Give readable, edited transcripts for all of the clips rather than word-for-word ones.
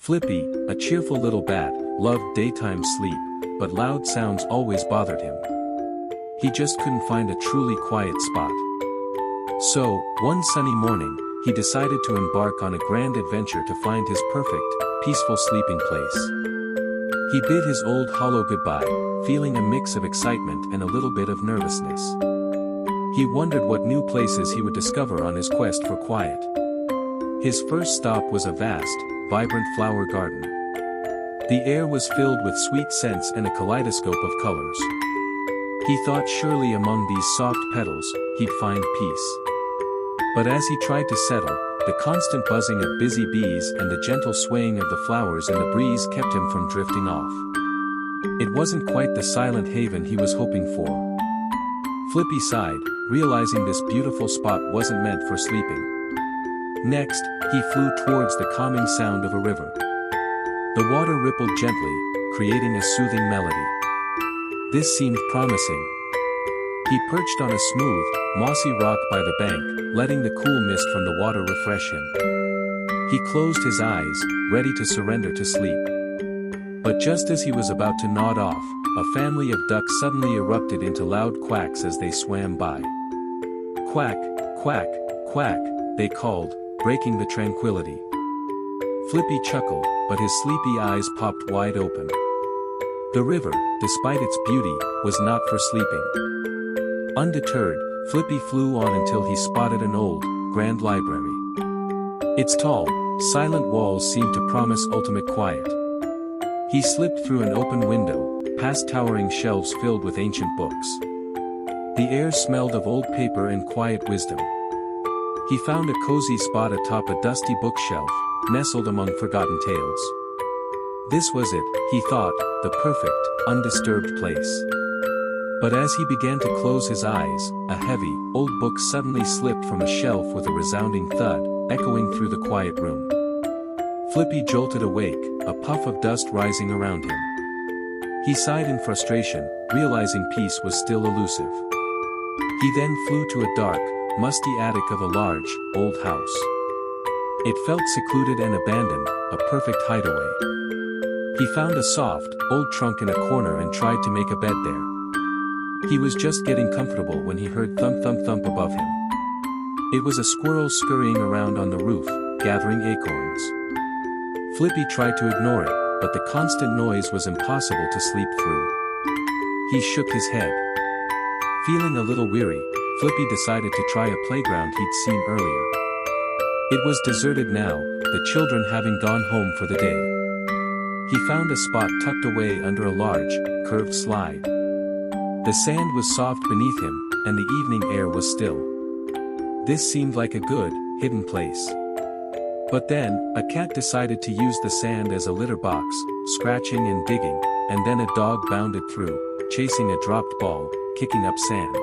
Flippy, a cheerful little bat, loved daytime sleep, but loud sounds always bothered him. He just couldn't find a truly quiet spot. So, one sunny morning, he decided to embark on a grand adventure to find his perfect, peaceful sleeping place. He bid his old hollow goodbye, feeling a mix of excitement and a little bit of nervousness. He wondered what new places he would discover on his quest for quiet. His first stop was a vast, vibrant flower garden. The air was filled with sweet scents and a kaleidoscope of colors. He thought surely among these soft petals, he'd find peace. But as he tried to settle, the constant buzzing of busy bees and the gentle swaying of the flowers in the breeze kept him from drifting off. It wasn't quite the silent haven he was hoping for. Flippy sighed, realizing this beautiful spot wasn't meant for sleeping. Next, he flew towards the calming sound of a river. The water rippled gently, creating a soothing melody. This seemed promising. He perched on a smooth, mossy rock by the bank, letting the cool mist from the water refresh him. He closed his eyes, ready to surrender to sleep. But just as he was about to nod off, a family of ducks suddenly erupted into loud quacks as they swam by. Quack, quack, quack, they called, breaking the tranquility. Flippy chuckled, but his sleepy eyes popped wide open. The river, despite its beauty, was not for sleeping. Undeterred, Flippy flew on until he spotted an old, grand library. Its tall, silent walls seemed to promise ultimate quiet. He slipped through an open window, past towering shelves filled with ancient books. The air smelled of old paper and quiet wisdom. He found a cozy spot atop a dusty bookshelf, nestled among forgotten tales. This was it, he thought, the perfect, undisturbed place. But as he began to close his eyes, a heavy, old book suddenly slipped from a shelf with a resounding thud, echoing through the quiet room. Flippy jolted awake, a puff of dust rising around him. He sighed in frustration, realizing peace was still elusive. He then flew to a dark, musty attic of a large, old house. It felt secluded and abandoned, a perfect hideaway. He found a soft, old trunk in a corner and tried to make a bed there. He was just getting comfortable when he heard thump thump thump above him. It was a squirrel scurrying around on the roof, gathering acorns. Flippy tried to ignore it, but the constant noise was impossible to sleep through. He shook his head. Feeling a little weary, Flippy decided to try a playground he'd seen earlier. It was deserted now, the children having gone home for the day. He found a spot tucked away under a large, curved slide. The sand was soft beneath him, and the evening air was still. This seemed like a good, hidden place. But then, a cat decided to use the sand as a litter box, scratching and digging, and then a dog bounded through, chasing a dropped ball, kicking up sand.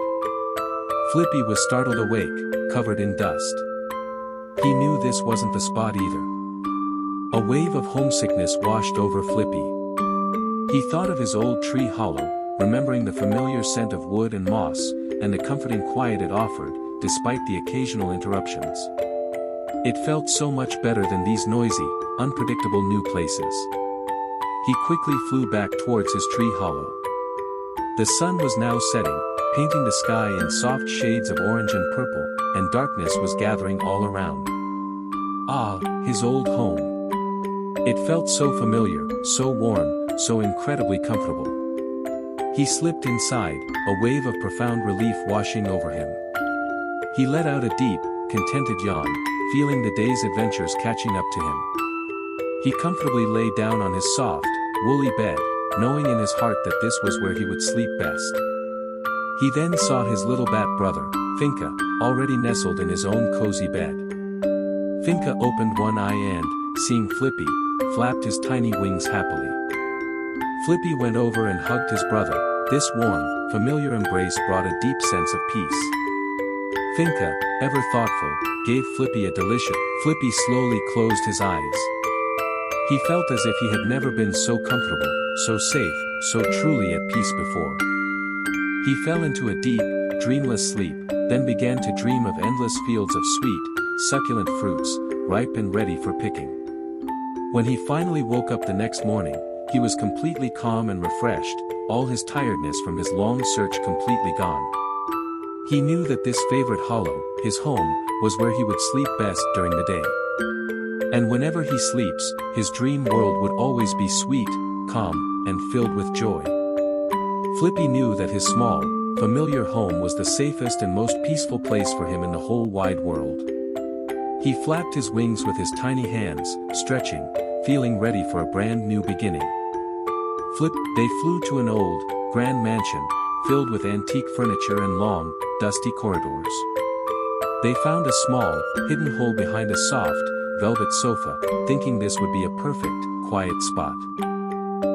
Flippy was startled awake, covered in dust. He knew this wasn't the spot either. A wave of homesickness washed over Flippy. He thought of his old tree hollow, remembering the familiar scent of wood and moss, and the comforting quiet it offered, despite the occasional interruptions. It felt so much better than these noisy, unpredictable new places. He quickly flew back towards his tree hollow. The sun was now setting, painting the sky in soft shades of orange and purple, and darkness was gathering all around. Ah, his old home. It felt so familiar, so warm, so incredibly comfortable. He slipped inside, a wave of profound relief washing over him. He let out a deep, contented yawn, feeling the day's adventures catching up to him. He comfortably lay down on his soft, woolly bed, knowing in his heart that this was where he would sleep best. He then saw his little bat brother, Finka, already nestled in his own cozy bed. Finka opened one eye and, seeing Flippy, flapped his tiny wings happily. Flippy went over and hugged his brother. This warm, familiar embrace brought a deep sense of peace. Finka, ever thoughtful, gave Flippy a delicious. Flippy slowly closed his eyes. He felt as if he had never been so comfortable, so safe, so truly at peace before. He fell into a deep, dreamless sleep, then began to dream of endless fields of sweet, succulent fruits, ripe and ready for picking. When he finally woke up the next morning, he was completely calm and refreshed, all his tiredness from his long search completely gone. He knew that this favorite hollow, his home, was where he would sleep best during the day. And whenever he sleeps, his dream world would always be sweet, calm, and filled with joy. Flippy knew that his small, familiar home was the safest and most peaceful place for him in the whole wide world. He flapped his wings with his tiny hands, stretching, feeling ready for a brand new beginning. They flew to an old, grand mansion, filled with antique furniture and long, dusty corridors. They found a small, hidden hole behind a soft, velvet sofa, thinking this would be a perfect, quiet spot.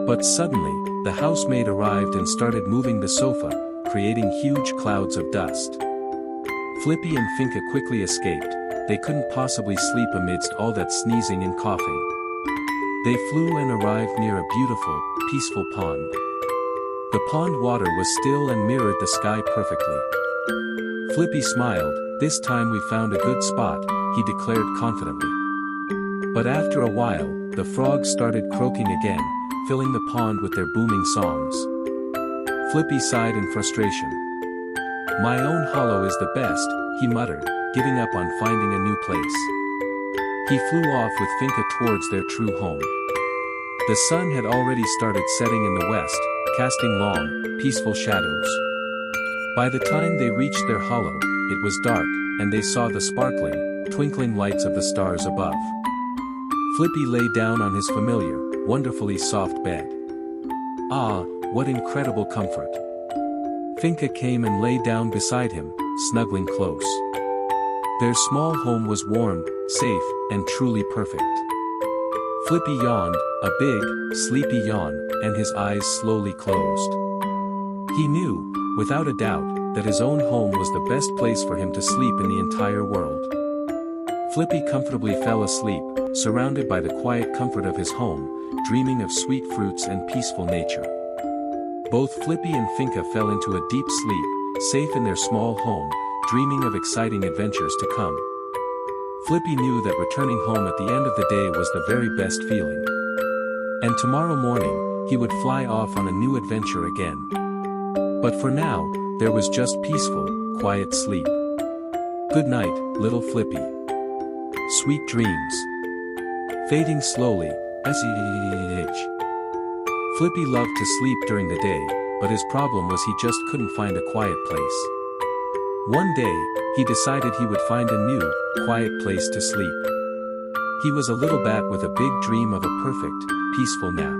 But suddenly, the housemaid arrived and started moving the sofa, creating huge clouds of dust. Flippy and Finka quickly escaped. They couldn't possibly sleep amidst all that sneezing and coughing. They flew and arrived near a beautiful, peaceful pond. The pond water was still and mirrored the sky perfectly. Flippy smiled. "This time we found a good spot," he declared confidently. But after a while, the frogs started croaking again, filling the pond with their booming songs. Flippy sighed in frustration. "My own hollow is the best," he muttered, giving up on finding a new place. He flew off with Finka towards their true home. The sun had already started setting in the west, casting long, peaceful shadows. By the time they reached their hollow, it was dark, and they saw the sparkling, twinkling lights of the stars above. Flippy lay down on his familiar, wonderfully soft bed. Ah, what incredible comfort! Finka came and lay down beside him, snuggling close. Their small home was warm, safe, and truly perfect. Flippy yawned, a big, sleepy yawn, and his eyes slowly closed. He knew, without a doubt, that his own home was the best place for him to sleep in the entire world. Flippy comfortably fell asleep, surrounded by the quiet comfort of his home, dreaming of sweet fruits and peaceful nature. Both Flippy and Finka fell into a deep sleep, safe in their small home, dreaming of exciting adventures to come. Flippy knew that returning home at the end of the day was the very best feeling. And tomorrow morning, he would fly off on a new adventure again. But for now, there was just peaceful, quiet sleep. Good night, little Flippy. Sweet dreams. Fading slowly, S.H. Flippy loved to sleep during the day, but his problem was he just couldn't find a quiet place. One day, he decided he would find a new, quiet place to sleep. He was a little bat with a big dream of a perfect, peaceful nap.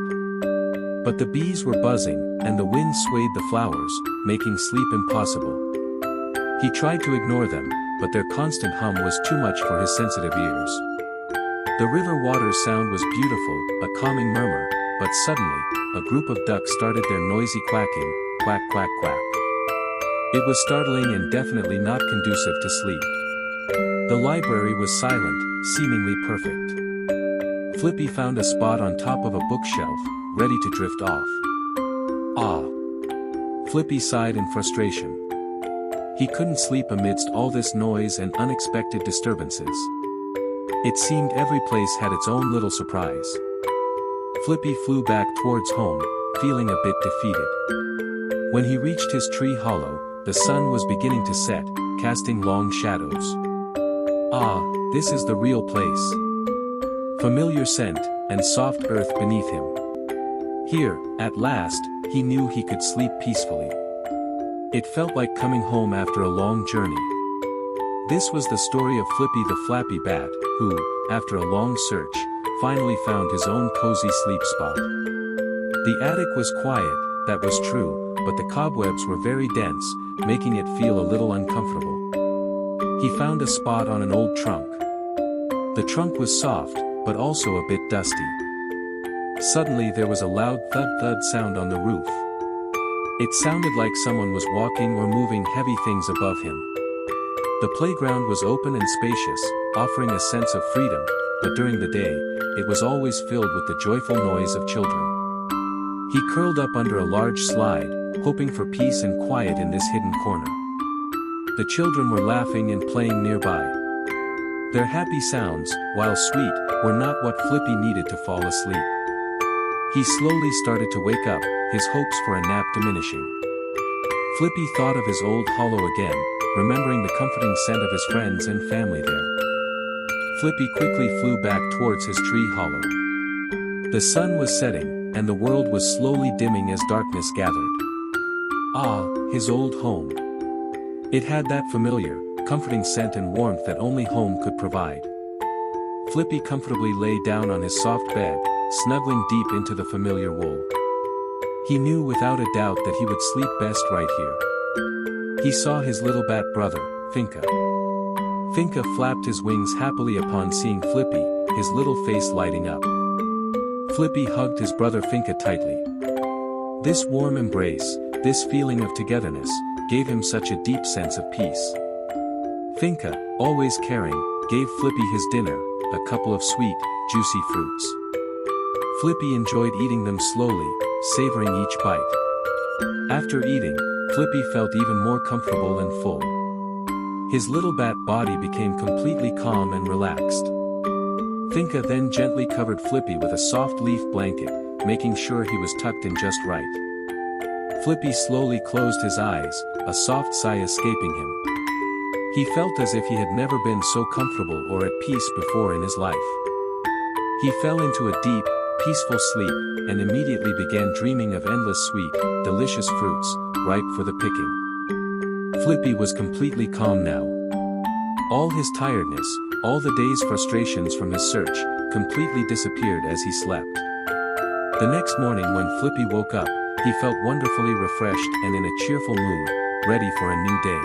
But the bees were buzzing, and the wind swayed the flowers, making sleep impossible. He tried to ignore them, but their constant hum was too much for his sensitive ears. The river water's sound was beautiful, a calming murmur, but suddenly, a group of ducks started their noisy quacking, quack quack quack. It was startling and definitely not conducive to sleep. The library was silent, seemingly perfect. Flippy found a spot on top of a bookshelf, ready to drift off. Ah! Flippy sighed in frustration. He couldn't sleep amidst all this noise and unexpected disturbances. It seemed every place had its own little surprise. Flippy flew back towards home, feeling a bit defeated. When he reached his tree hollow, the sun was beginning to set, casting long shadows. Ah, this is the real place. Familiar scent, and soft earth beneath him. Here, at last, he knew he could sleep peacefully. It felt like coming home after a long journey. This was the story of Flippy the Flappy Bat, who, after a long search, finally found his own cozy sleep spot. The attic was quiet, that was true, but the cobwebs were very dense, making it feel a little uncomfortable. He found a spot on an old trunk. The trunk was soft, but also a bit dusty. Suddenly there was a loud thud-thud sound on the roof. It sounded like someone was walking or moving heavy things above him. The playground was open and spacious, offering a sense of freedom, but during the day, it was always filled with the joyful noise of children. He curled up under a large slide, hoping for peace and quiet in this hidden corner. The children were laughing and playing nearby. Their happy sounds, while sweet, were not what Flippy needed to fall asleep. He slowly started to wake up, his hopes for a nap diminishing. Flippy thought of his old hollow again, remembering the comforting scent of his friends and family there. Flippy quickly flew back towards his tree hollow. The sun was setting, and the world was slowly dimming as darkness gathered. Ah, his old home. It had that familiar, comforting scent and warmth that only home could provide. Flippy comfortably lay down on his soft bed, snuggling deep into the familiar wool. He knew without a doubt that he would sleep best right here. He saw his little bat brother, Finka. Finka flapped his wings happily upon seeing Flippy, his little face lighting up. Flippy hugged his brother Finka tightly. This warm embrace, this feeling of togetherness, gave him such a deep sense of peace. Finka, always caring, gave Flippy his dinner, a couple of sweet, juicy fruits. Flippy enjoyed eating them slowly, savoring each bite. After eating, Flippy felt even more comfortable and full. His little bat body became completely calm and relaxed. Finka then gently covered Flippy with a soft leaf blanket, making sure he was tucked in just right. Flippy slowly closed his eyes, a soft sigh escaping him. He felt as if he had never been so comfortable or at peace before in his life. He fell into a deep, peaceful sleep, and immediately began dreaming of endless sweet, delicious fruits, ripe for the picking. Flippy was completely calm now. All his tiredness, all the day's frustrations from his search, completely disappeared as he slept. The next morning when Flippy woke up, he felt wonderfully refreshed and in a cheerful mood, ready for a new day.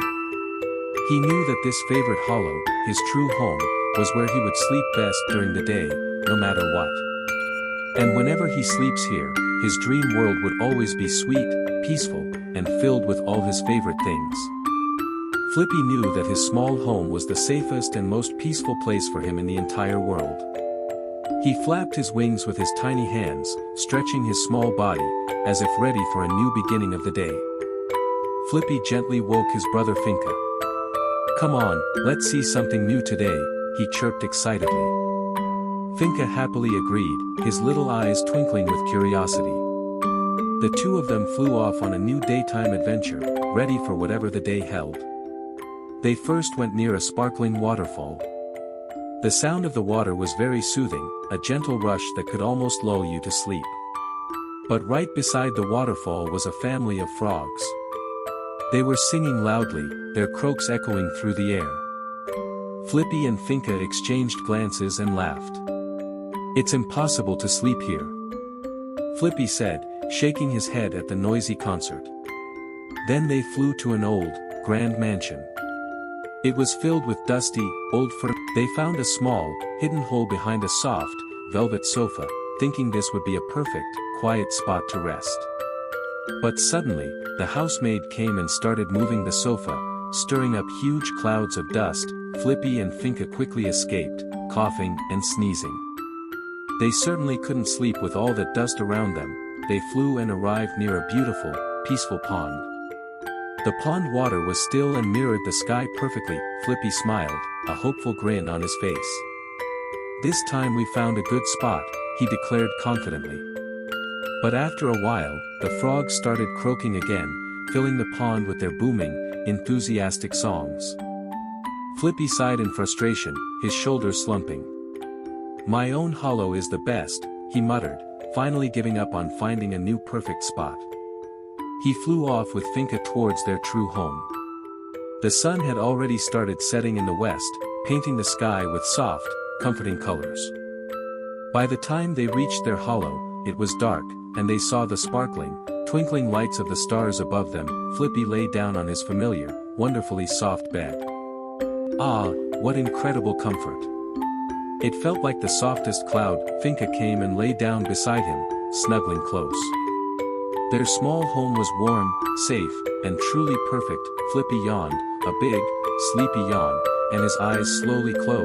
He knew that this favorite hollow, his true home, was where he would sleep best during the day, no matter what. And whenever he sleeps here, his dream world would always be sweet, peaceful, and filled with all his favorite things. Flippy knew that his small home was the safest and most peaceful place for him in the entire world. He flapped his wings with his tiny hands, stretching his small body, as if ready for a new beginning of the day. Flippy gently woke his brother Finka. "Come on, let's see something new today," he chirped excitedly. Finka happily agreed, his little eyes twinkling with curiosity. The two of them flew off on a new daytime adventure, ready for whatever the day held. They first went near a sparkling waterfall. The sound of the water was very soothing, a gentle rush that could almost lull you to sleep. But right beside the waterfall was a family of frogs. They were singing loudly, their croaks echoing through the air. Flippy and Finka exchanged glances and laughed. "It's impossible to sleep here," Flippy said, shaking his head at the noisy concert. Then they flew to an old, grand mansion. It was filled with dusty, old furniture. They found a small, hidden hole behind a soft, velvet sofa, thinking this would be a perfect, quiet spot to rest. But suddenly, the housemaid came and started moving the sofa, stirring up huge clouds of dust. Flippy and Finka quickly escaped, coughing and sneezing. They certainly couldn't sleep with all that dust around them. They flew and arrived near a beautiful, peaceful pond. The pond water was still and mirrored the sky perfectly. Flippy smiled, a hopeful grin on his face. "This time we found a good spot," he declared confidently. But after a while, the frogs started croaking again, filling the pond with their booming, enthusiastic songs. Flippy sighed in frustration, his shoulders slumping. "My own hollow is the best," he muttered, finally giving up on finding a new perfect spot. He flew off with Finka towards their true home. The sun had already started setting in the west, painting the sky with soft, comforting colors. By the time they reached their hollow, it was dark, and they saw the sparkling, twinkling lights of the stars above them. Flippy lay down on his familiar, wonderfully soft bed. Ah, what incredible comfort! It felt like the softest cloud. Finka came and lay down beside him, snuggling close. Their small home was warm, safe, and truly perfect. Flippy yawned, a big, sleepy yawn, and his eyes slowly closed,